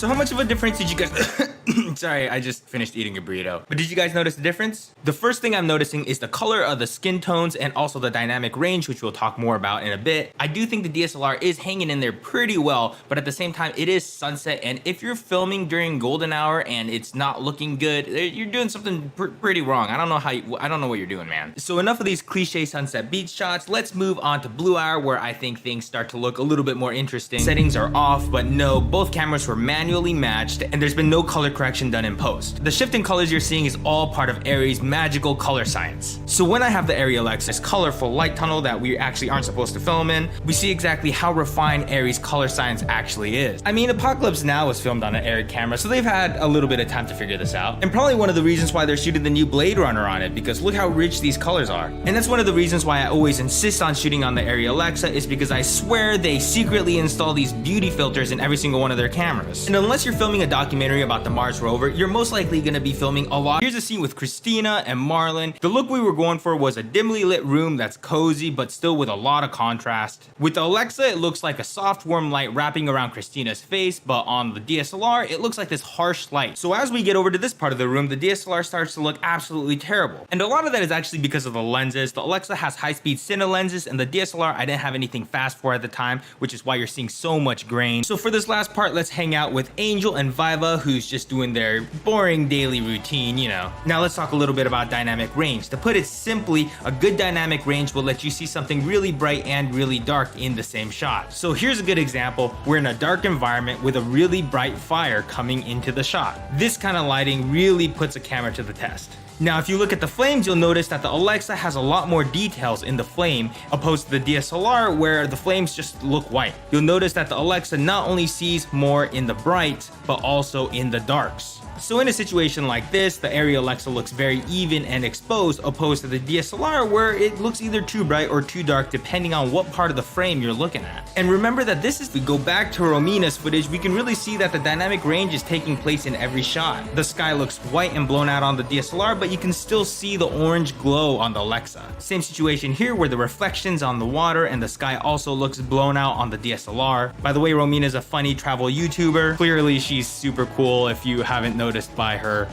So how much of a difference did you guys... Sorry, I just finished eating a burrito. But did you guys notice the difference? The first thing I'm noticing is the color of the skin tones and also the dynamic range, which we'll talk more about in a bit. I do think the DSLR is hanging in there pretty well, but at the same time, it is sunset. And if you're filming during golden hour and it's not looking good, you're doing something pretty wrong. I don't know what you're doing, man. So enough of these cliche sunset beach shots. Let's move on to blue hour, where I think things start to look a little bit more interesting. Settings are off, but no, both cameras were manually matched and there's been no color correction done in post. The shift in colors you're seeing is all part of ARRI's magical color science. So when I have the ARRI Alexa, this colorful light tunnel that we actually aren't supposed to film in, we see exactly how refined ARRI's color science actually is. I mean, Apocalypse Now was filmed on an ARRI camera, so they've had a little bit of time to figure this out. And probably one of the reasons why they're shooting the new Blade Runner on it, because look how rich these colors are. And that's one of the reasons why I always insist on shooting on the ARRI Alexa, is because I swear they secretly install these beauty filters in every single one of their cameras. And unless you're filming a documentary about the Mars rover, you're most likely gonna be filming a lot. Here's a scene with Christina and Marlon. The look we were going for was a dimly lit room that's cozy, but still with a lot of contrast. With the Alexa, it looks like a soft, warm light wrapping around Christina's face, but on the DSLR, it looks like this harsh light. So as we get over to this part of the room, the DSLR starts to look absolutely terrible. And a lot of that is actually because of the lenses. The Alexa has high-speed cine lenses, and the DSLR, I didn't have anything fast for at the time, which is why you're seeing so much grain. So for this last part, let's hang out with Angel and Viva, who's just doing their boring daily routine, you know. Now let's talk a little bit about dynamic range. To put it simply, a good dynamic range will let you see something really bright and really dark in the same shot. So here's a good example. We're in a dark environment with a really bright fire coming into the shot. This kind of lighting really puts a camera to the test. Now, if you look at the flames, you'll notice that the Alexa has a lot more details in the flame opposed to the DSLR, where the flames just look white. You'll notice that the Alexa not only sees more in the brights, but also in the darks. So in a situation like this, the ARRI Alexa looks very even and exposed, opposed to the DSLR, where it looks either too bright or too dark depending on what part of the frame you're looking at. And remember that if we go back to Romina's footage, we can really see that the dynamic range is taking place in every shot. The sky looks white and blown out on the DSLR, but you can still see the orange glow on the Alexa. Same situation here, where the reflections on the water and the sky also looks blown out on the DSLR. By the way, Romina's a funny travel YouTuber. Clearly she's super cool if you haven't noticed by her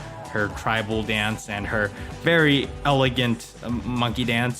tribal dance and her very elegant monkey dance.